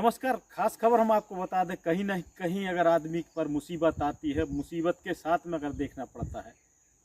नमस्कार। खास खबर हम आपको बता दें, कहीं ना कहीं अगर आदमी पर मुसीबत आती है, मुसीबत के साथ में अगर देखना पड़ता है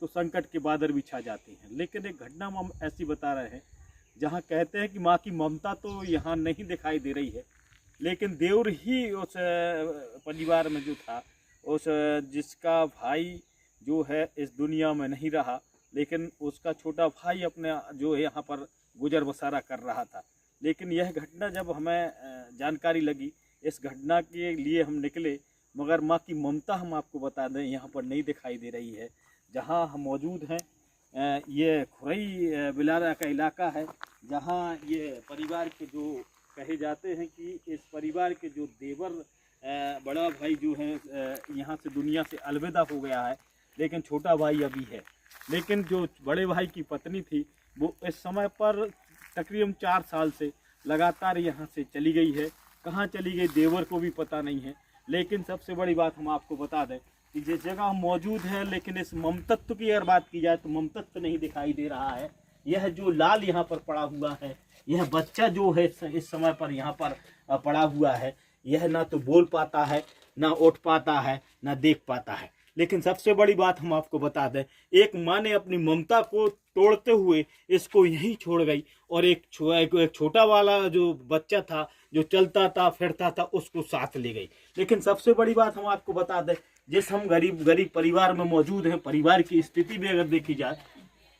तो संकट के बादल भी छा जाती हैं। लेकिन एक घटना हम ऐसी बता रहे हैं जहां कहते हैं कि माँ की ममता तो यहाँ नहीं दिखाई दे रही है, लेकिन देवर ही उस परिवार में जो था, उस जिसका भाई जो है इस दुनिया में नहीं रहा, लेकिन उसका छोटा भाई अपने जो है यहाँ पर गुजर बसारा कर रहा था। लेकिन यह घटना जब हमें जानकारी लगी, इस घटना के लिए हम निकले, मगर माँ की ममता हम आपको बता दें यहाँ पर नहीं दिखाई दे रही है। जहाँ हम मौजूद हैं ये खुरई बिलारा का इलाका है, जहाँ ये परिवार के जो कहे जाते हैं कि इस परिवार के जो देवर बड़ा भाई जो है यहाँ से दुनिया से अलविदा हो गया है, लेकिन छोटा भाई अभी है। लेकिन जो बड़े भाई की पत्नी थी वो इस समय पर तकरीबन 4 साल से लगातार यहाँ से चली गई है। कहाँ चली गई देवर को भी पता नहीं है। लेकिन सबसे बड़ी बात हम आपको बता दें कि जिस जगह हम मौजूद हैं, लेकिन इस ममतत्व की अगर बात की जाए तो ममतत्व नहीं दिखाई दे रहा है। यह जो लाल यहाँ पर पड़ा हुआ है, यह बच्चा जो है इस समय पर यहाँ पर पड़ा हुआ है, यह ना तो बोल पाता है, ना उठ पाता है, ना देख पाता है। लेकिन सबसे बड़ी बात हम आपको बता दें, एक माँ ने अपनी ममता को तोड़ते हुए इसको यहीं छोड़ गई और एक छोटा वाला जो बच्चा था, जो चलता था फिरता था, उसको साथ ले गई। लेकिन सबसे बड़ी बात हम आपको बता दें, जिस हम गरीब परिवार में मौजूद हैं, परिवार की स्थिति भी अगर देखी जाए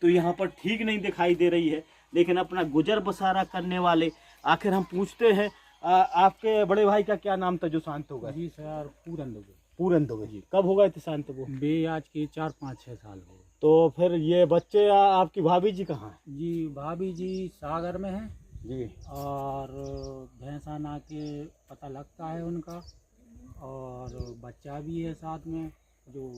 तो यहाँ पर ठीक नहीं दिखाई दे रही है। लेकिन अपना गुजर बसारा करने वाले, आखिर हम पूछते हैं आपके बड़े भाई का क्या नाम था जो शांत होगा? जी सर, पूरन दुबे जी। कब हो गए थे शांत वो? बे आज के 4-5-6 साल हो। तो फिर ये बच्चे आपकी भाभी जी कहाँ हैं? जी भाभी जी सागर में हैं जी। और भैंसाना के पता लगता है उनका, और बच्चा भी है साथ में जो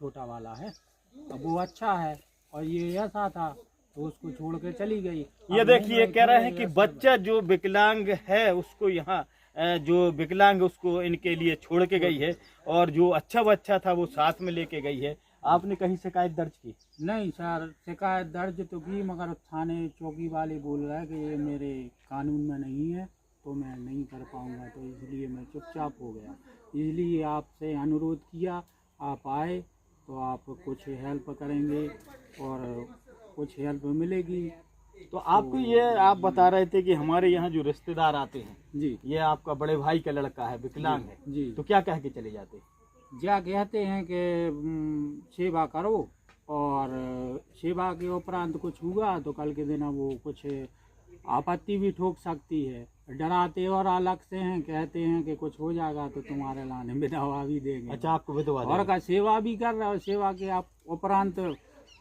छोटा वाला है। अब वो अच्छा है और ये ऐसा था तो उसको छोड़ के चली गई। ये देखिए कह रहे हैं कि बच्चा जो विकलांग है उसको यहाँ जो विकलांग उसको इनके लिए छोड़ के गई है, और जो अच्छा बच्चा था वो साथ में लेके गई है। आपने कहीं शिकायत दर्ज की? नहीं सर, शिकायत दर्ज तो की, मगर थाने चौकी वाले बोल रहे हैं कि ये मेरे कानून में नहीं है तो मैं नहीं कर पाऊंगा, तो इसलिए मैं चुपचाप हो गया। इसलिए आपसे अनुरोध किया, आप आए तो आप कुछ हेल्प करेंगे और कुछ हेल्प मिलेगी। तो आपको ये आप बता रहे थे कि हमारे यहाँ जो रिश्तेदार आते हैं जी, ये आपका बड़े भाई का लड़का है, विकलांग है जी, तो क्या कह के चले जाते हैं? क्या कहते हैं कि सेवा करो, और सेवा के उपरांत कुछ हुआ तो कल के दिन वो कुछ आपत्ति भी ठोक सकती है। डराते और अलग से हैं, कहते हैं कि कुछ हो जाएगा तो तुम्हारे लाने विधवा भी देंगे। अच्छा, आपको विधवा और का सेवा भी कर रहे हो, सेवा के आप उपरांत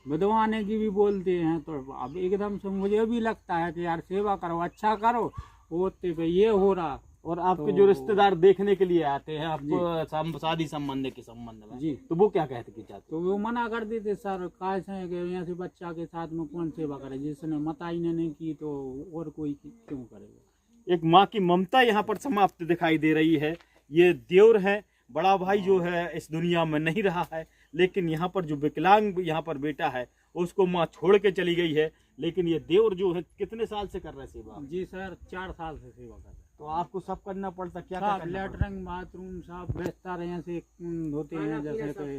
विधवाने की भी बोलते हैं। तो अब एकदम से मुझे भी लगता है कि यार सेवा करो, अच्छा करो, होते पे ये हो रहा। और आपके तो जो रिश्तेदार देखने के लिए आते हैं आपको शादी संबंध के संबंध में जी, तो वो क्या कहते कि चाहते? तो वो मना कर देते सर, कैसे है कि यहाँ से बच्चा के साथ में कौन सेवा करे, जिसने माता ही ने नहीं की तो और कोई क्यों करेगा। एक माँ की ममता यहाँ पर समाप्त दिखाई दे रही है। ये देवर है, बड़ा भाई जो है इस दुनिया में नहीं रहा है, लेकिन यहाँ पर जो विकलांग यहाँ पर बेटा है उसको माँ छोड़ के चली गई है। लेकिन ये देवर जो है कितने साल से कर रहे सेवा? जी सर, 4 साल से सेवा कर रहे। तो आपको सब करना पड़ता, क्या साहब करना पड़ता? लेटरिन बाथरूम साहब बिस्तर यहाँ से होते हैं, जैसे कोई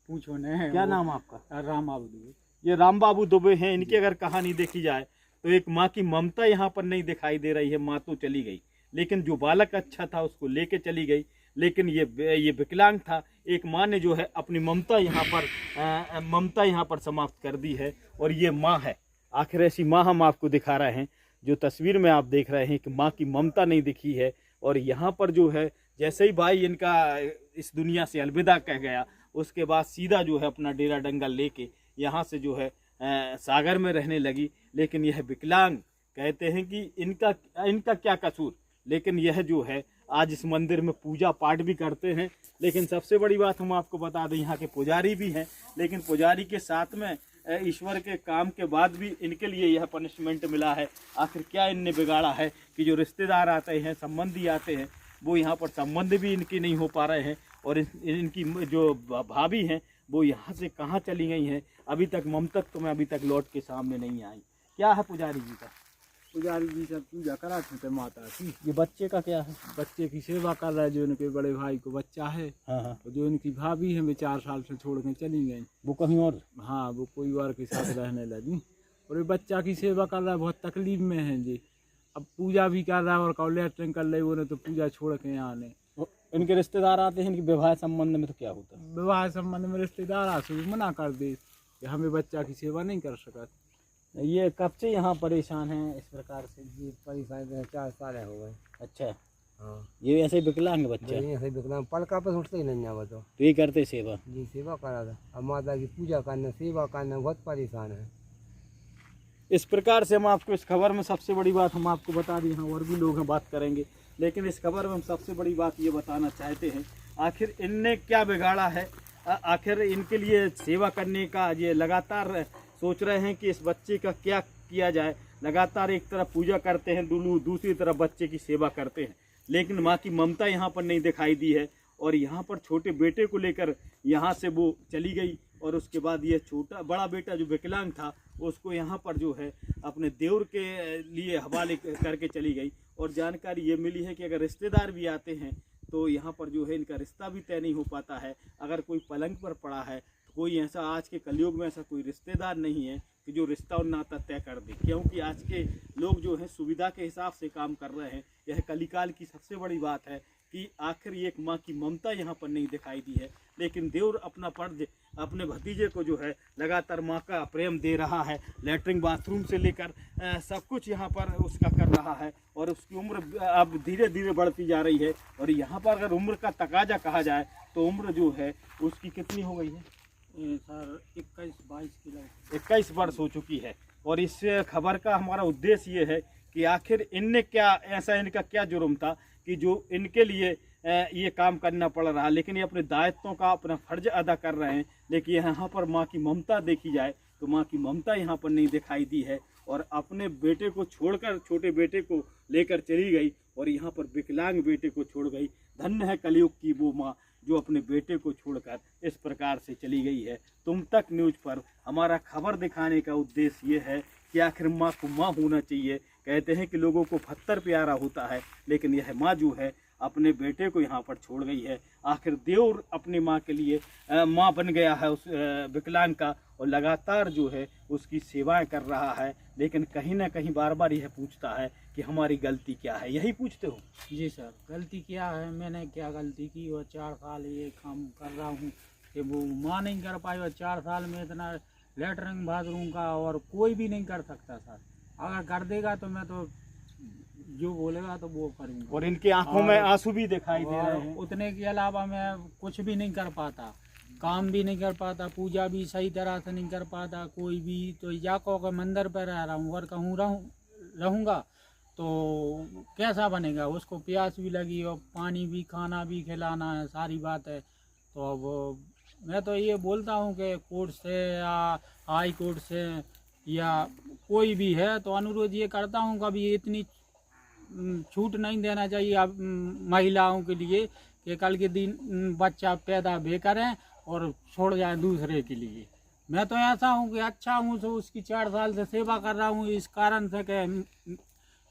पूछो नहीं। क्या नाम आपका? राम बाबू। ये राम बाबू दुबे हैं। इनकी अगर कहानी देखी जाए तो एक माँ की ममता यहाँ पर नहीं दिखाई दे रही है। माँ तो चली गई, लेकिन जो बालक अच्छा था उसको लेके चली गई। लेकिन ये विकलांग था। एक माँ ने जो है अपनी ममता यहाँ पर समाप्त कर दी है, और ये माँ है। आखिर ऐसी माँ हम आपको दिखा रहे हैं, जो तस्वीर में आप देख रहे हैं कि माँ की ममता नहीं दिखी है। और यहाँ पर जो है जैसे ही भाई इनका इस दुनिया से अलविदा कह गया, उसके बाद सीधा जो है अपना डेरा डंगल लेके यहाँ से जो है सागर में रहने लगी। लेकिन यह विकलांग कहते हैं कि इनका क्या कसूर, लेकिन यह जो है आज इस मंदिर में पूजा पाठ भी करते हैं। लेकिन सबसे बड़ी बात हम आपको बता दें, यहाँ के पुजारी भी हैं, लेकिन पुजारी के साथ में ईश्वर के काम के बाद भी इनके लिए यह पनिशमेंट मिला है। आखिर क्या इनने बिगाड़ा है कि जो रिश्तेदार आते हैं, संबंधी आते हैं, वो यहाँ पर संबंध भी इनके नहीं हो पा रहे हैं, और इनकी जो भाभी हैं वो यहाँ से कहाँ चली गई हैं, अभी तक ममतत्व में अभी तक लौट के सामने नहीं आई। क्या है पुजारी जी का? पुजारी जी सब पूजा कराते थे माता की। ये बच्चे का क्या है? बच्चे की सेवा कर रहा है, जो इनके बड़े भाई को बच्चा है, हाँ हाँ। और जो इनकी भाभी है वे 4 साल से छोड़ के चली गई। वो कहीं और? हाँ, वो कोई और के साथ रहने लगी, और ये बच्चा की सेवा कर रहा है, बहुत तकलीफ में है जी। अब पूजा भी कर रहा है और कॉलेक्टिंग कर रही, उन्हें तो पूजा छोड़ के यहाँ आने। इनके रिश्तेदार आते हैं, इनके विवाह संबंध में तो क्या होता है? विवाह संबंध में रिश्तेदार आसे भी मना कर दे कि हमें बच्चा की सेवा नहीं कर सकते। ये कब से यहाँ परेशान हैं इस प्रकार से? जी परेशान 4 साल हो गए। अच्छा, हाँ ये ऐसे विकलांग बच्चा है? ऐसे विकलांग पलका पर उठते ही नहीं आवा तो ये करते सेवा? जी सेवा करा था। अब माता की पूजा करना सेवा करना बहुत परेशान है। इस प्रकार से हम आपको इस खबर में सबसे बड़ी बात हम आपको बता दी, हाँ और भी लोग हैं बात करेंगे, लेकिन इस खबर में हम सबसे बड़ी बात ये बताना चाहते हैं, आखिर इनने क्या बिगाड़ा है, आखिर इनके लिए सेवा करने का ये लगातार सोच रहे हैं कि इस बच्चे का क्या किया जाए। लगातार एक तरफ पूजा करते हैं, दूसरी तरफ बच्चे की सेवा करते हैं, लेकिन माँ की ममता यहाँ पर नहीं दिखाई दी है। और यहाँ पर छोटे बेटे को लेकर यहाँ से वो चली गई, और उसके बाद ये बड़ा बेटा जो विकलांग था उसको यहाँ पर जो है अपने देवर के लिए हवाले करके चली गई। और जानकारी ये मिली है कि अगर रिश्तेदार भी आते हैं तो यहाँ पर जो है इनका रिश्ता भी तय नहीं हो पाता है। अगर कोई पलंग पर पड़ा है तो कोई ऐसा आज के कलयुग में ऐसा कोई रिश्तेदार नहीं है कि जो रिश्ता और नाता तय कर दे, क्योंकि आज के लोग जो है सुविधा के हिसाब से काम कर रहे हैं। यह कलिकाल की सबसे बड़ी बात है कि आखिर एक माँ की ममता यहाँ पर नहीं दिखाई दी है, लेकिन देवर अपना फर्ज अपने भतीजे को जो है लगातार माँ का प्रेम दे रहा है। लैट्रिन बाथरूम से लेकर सब कुछ यहाँ पर उसका कर रहा है, और उसकी उम्र अब धीरे धीरे बढ़ती जा रही है। और यहाँ पर अगर उम्र का तकाजा कहा जाए तो उम्र जो है उसकी कितनी हो गई है सर? 21-22 किलो 21 वर्ष हो चुकी है। और इस खबर का हमारा उद्देश्य ये है कि आखिर इनने क्या ऐसा, इनका क्या जुर्म था कि जो इनके लिए ये काम करना पड़ रहा है। लेकिन ये अपने दायित्वों का अपना फर्ज अदा कर रहे हैं, लेकिन यहाँ पर माँ की ममता देखी जाए तो माँ की ममता यहाँ पर नहीं दिखाई दी है। और अपने बेटे को छोड़कर छोटे बेटे को लेकर चली गई, और यहाँ पर विकलांग बेटे को छोड़ गई। धन्य है कलयुग की वो माँ जो अपने बेटे को छोड़कर इस प्रकार से चली गई है। तुम तक न्यूज़ पर हमारा खबर दिखाने का उद्देश्य ये है कि आखिर माँ को माँ होना चाहिए। कहते हैं कि लोगों को पत्थर प्यारा होता है, लेकिन यह माँ जो है अपने बेटे को यहाँ पर छोड़ गई है। आखिर देवर अपनी माँ के लिए माँ बन गया है उस विकलांग का, और लगातार जो है उसकी सेवाएं कर रहा है। लेकिन कहीं ना कहीं बार बार यह पूछता है कि हमारी गलती क्या है। यही पूछते हो? जी सर, गलती क्या है, मैंने क्या गलती की? और 4 साल ये काम कर रहा हूँ कि वो माँ नहीं कर पाई, और 4 साल में इतना लेटरिन बाथरूम का और कोई भी नहीं कर सकता सर। अगर कर देगा तो मैं तो जो बोलेगा तो वो करूँगा। और इनकी आंखों में आंसू भी दिखाई दे रहे हैं। उतने के अलावा मैं कुछ भी नहीं कर पाता, काम भी नहीं कर पाता, पूजा भी सही तरह से नहीं कर पाता कोई भी। तो जाको के मंदिर पर रह रहा हूँ, और कहूँ रहूँगा तो कैसा बनेगा? उसको प्यास भी लगी और पानी भी, खाना भी खिलाना है, सारी बात है। तो अब मैं तो ये बोलता हूँ कि कोर्ट से या हाई कोर्ट से या कोई भी है तो अनुरोध ये करता हूँ, कभी इतनी छूट नहीं देना चाहिए अब महिलाओं के लिए कि कल के दिन बच्चा पैदा भी करें और छोड़ जाए दूसरे के लिए। मैं तो ऐसा हूँ कि अच्छा हूँ, तो उसकी 4 साल से सेवा कर रहा हूँ इस कारण से कि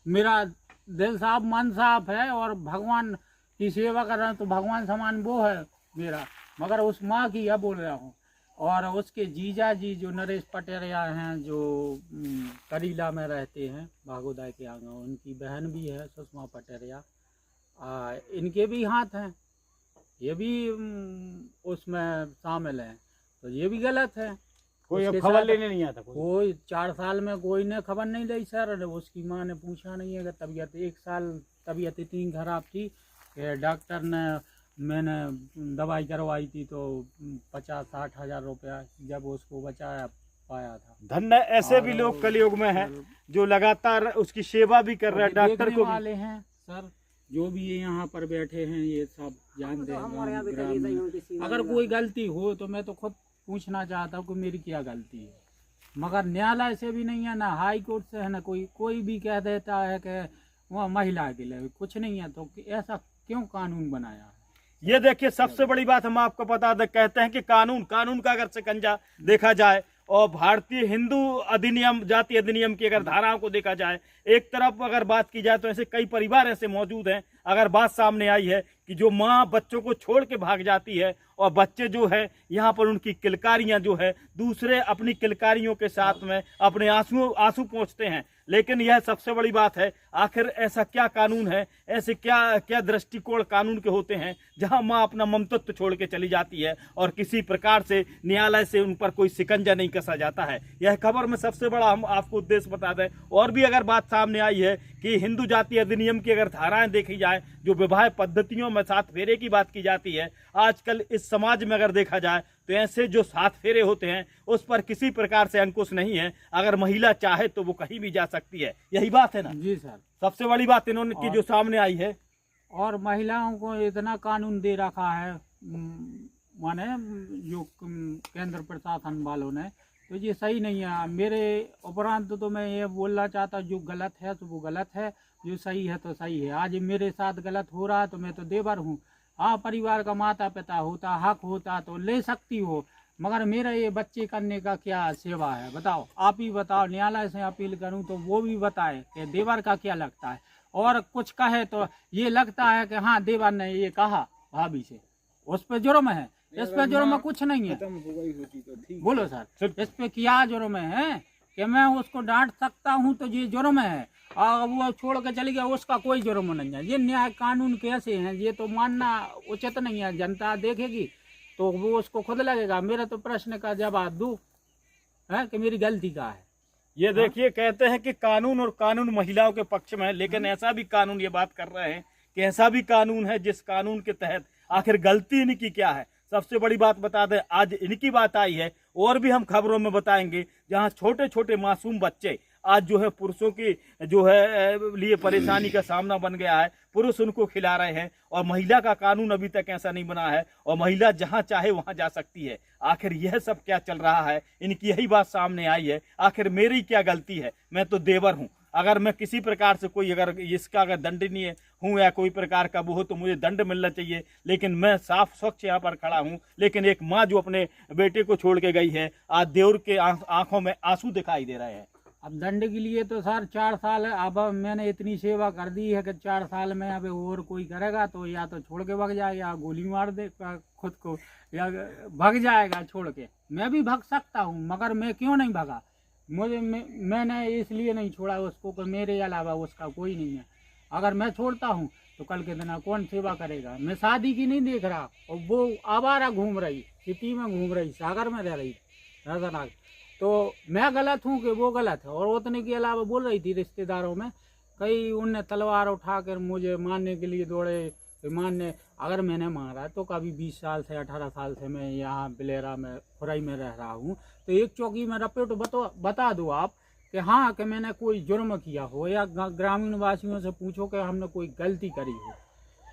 मेरा दिल साफ मन साफ है, और भगवान की सेवा कर रहा हूँ तो भगवान समान वो है मेरा, मगर उस माँ की यह बोल रहा हूँ। और उसके जीजा जी जो नरेश पटेरिया हैं, जो करीला में रहते हैं भागोदाय के आगे, उनकी बहन भी है सुषमा पटेरिया, इनके भी हाथ हैं, ये भी उसमें शामिल हैं। तो ये भी गलत है। कोई अब खबर लेने नहीं आता? कोई 4 साल में कोई ने खबर नहीं ली सर। उसकी माँ ने पूछा नहीं है कि तबीयत 1 साल तबीयत इतनी खराब थी कि डॉक्टर ने, मैंने दवाई करवाई थी तो 50-60 हज़ार रुपया जब उसको बचाया पाया था। धन्य ऐसे भी लोग कलयुग में हैं जो लगातार उसकी सेवा भी कर रहे हैं। डॉक्टर को वाले हैं सर, जो भी यहाँ पर बैठे हैं ये सब जानते हैं। अगर कोई गलती हो तो मैं तो खुद पूछना चाहता हूँ कि मेरी क्या गलती है, मगर न्यायालय से भी नहीं है, ना हाई कोर्ट से है, ना कोई भी कह देता है कि वह महिला के लिए कुछ नहीं है। तो ऐसा क्यों कानून बनाया है? ये देखिए सबसे बड़ी बात हम आपको बता दें, कहते हैं कि कानून का अगर शिकंजा देखा जाए और भारतीय हिंदू अधिनियम, जाति अधिनियम की अगर धाराओं को देखा जाए, एक तरफ अगर बात की जाए तो ऐसे कई परिवार ऐसे मौजूद हैं, अगर बात सामने आई है कि जो माँ बच्चों को छोड़ के भाग जाती है और बच्चे जो है यहाँ पर उनकी किलकारियाँ जो है दूसरे अपनी किलकारियों के साथ में अपने आंसू पोंछते हैं। लेकिन यह सबसे बड़ी बात है, आखिर ऐसा क्या कानून है, ऐसे क्या दृष्टिकोण कानून के होते हैं जहां मां अपना ममतत्व छोड़ के चली जाती है और किसी प्रकार से न्यायालय से उन पर कोई शिकंजा नहीं कसा जाता है। यह खबर में सबसे बड़ा हम आपको उद्देश्य बता दें। और भी अगर बात सामने आई है कि हिंदू जाति अधिनियम की अगर धाराएं देखी जाए, जो विवाह पद्धतियों में 7 फेरे की बात की जाती है, आजकल इस समाज में अगर देखा जाए तो ऐसे जो 7 फेरे होते हैं उस पर किसी प्रकार से अंकुश नहीं है। अगर महिला चाहे तो वो कहीं भी जा सकती है, यही बात है ना? जी सर, सबसे बड़ी बात इन्होंने की जो सामने आई है। और महिलाओं को इतना कानून दे रखा है माने जो केंद्र प्रशासन वालों ने, तो ये सही नहीं है। मेरे उपरांत तो मैं ये बोलना चाहता, जो गलत है तो वो गलत है, जो सही है तो सही है। आज मेरे साथ गलत हो रहा है तो मैं तो देवर हूँ। हाँ, परिवार का माता पिता होता, हक होता तो ले सकती हो, मगर मेरा ये बच्चे करने का क्या सेवा है बताओ? आप ही बताओ। न्यायालय से अपील करूं तो वो भी बताए कि देवर का क्या लगता है, और कुछ कहे तो ये लगता है कि हाँ देवर ने ये कहा भाभी से, उस पर जुर्म है। इस पे जुर्म कुछ नहीं है। बोलो सर, इस पे क्या जुर्म है कि मैं उसको डांट सकता हूँ तो ये जुर्म है, और वो छोड़ के चली गया उसका कोई जुर्म नहीं है। ये न्याय कानून कैसे हैं, ये तो मानना उचित नहीं है। जनता देखेगी तो वो उसको खुद लगेगा। मेरा तो प्रश्न का जवाब दूं है कि मेरी गलती का है। ये देखिए, कहते हैं कि कानून और कानून महिलाओं के पक्ष में है, लेकिन ऐसा भी कानून, ये बात कर रहे हैं कि ऐसा भी कानून है जिस कानून के तहत आखिर गलती इनकी क्या है। सबसे बड़ी बात बता दें, आज इनकी बात आई है, और भी हम खबरों में बताएंगे जहां छोटे छोटे मासूम बच्चे आज जो है पुरुषों की जो है लिए परेशानी का सामना बन गया है। पुरुष उनको खिला रहे हैं और महिला का कानून अभी तक ऐसा नहीं बना है, और महिला जहां चाहे वहां जा सकती है। आखिर यह सब क्या चल रहा है, इनकी यही बात सामने आई है। आखिर मेरी क्या गलती है? मैं तो देवर हूं। अगर मैं किसी प्रकार से कोई अगर इसका अगर दंडनीय हूँ या कोई प्रकार का वो हो तो मुझे दंड मिलना चाहिए, लेकिन मैं साफ स्वच्छ यहाँ पर खड़ा हूँ। लेकिन एक माँ जो अपने बेटे को छोड़ के गई है, आज देवर के आंखों में आंसू दिखाई दे रहे हैं। अब दंड के लिए तो सर 4 साल है। अब मैंने इतनी सेवा कर दी है कि 4 साल में अब और कोई करेगा तो या तो छोड़ के भाग जाएगा, या गोली मार दे खुद को, या भाग जाएगा छोड़ के। मैं भी भाग सकता हूँ, मगर मैं क्यों नहीं भागा? मैंने इसलिए नहीं छोड़ा उसको कि मेरे अलावा उसका कोई नहीं है। अगर मैं छोड़ता हूँ तो कल के दिन कौन सेवा करेगा? मैं शादी की नहीं देख रहा, और वो आवारा घूम रही, सिटी में घूम रही, सागर में रह रही, राजनाग। तो मैं गलत हूँ कि वो गलत है? और उतने के अलावा बोल रही थी रिश्तेदारों में, कई उनने तलवार उठाकर मुझे मारने के लिए दौड़े। मारने अगर मैंने मारा तो कभी 20 साल से 18 साल से मैं यहाँ बिलेरा में खुराई में रह रहा हूँ, तो एक चौकी में रपेट बता दो आप कि हाँ कि मैंने कोई जुर्म किया हो, या ग्रामीण वासियों से पूछो कि हमने कोई गलती करी हो।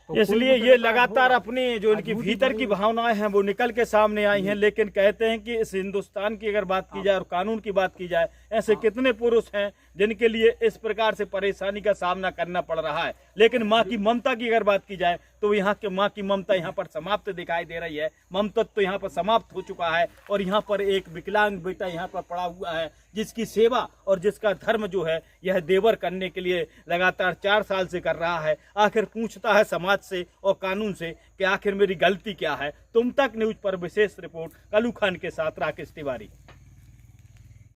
तो इसलिए ये लगातार अपनी जो इनकी भीतर की भावनाएं हैं वो निकल के सामने आई हैं। लेकिन कहते हैं कि इस हिंदुस्तान की अगर बात की जाए और कानून की बात की जाए, ऐसे कितने पुरुष हैं जिनके लिए इस प्रकार से परेशानी का सामना करना पड़ रहा है। लेकिन माँ की ममता की अगर बात की जाए तो यहाँ के माँ की ममता यहाँ पर समाप्त दिखाई दे रही है। ममता तो यहाँ पर समाप्त हो चुका है, और यहाँ पर एक विकलांग बेटा यहाँ पर पड़ा हुआ है जिसकी सेवा और जिसका धर्म जो है यह देवर करने के लिए लगातार 4 साल से कर रहा है। आखिर पूछता है समाज से और कानून से कि आखिर मेरी गलती क्या है। तुम तक न्यूज पर विशेष रिपोर्ट कलू खान के साथ राकेश तिवारी।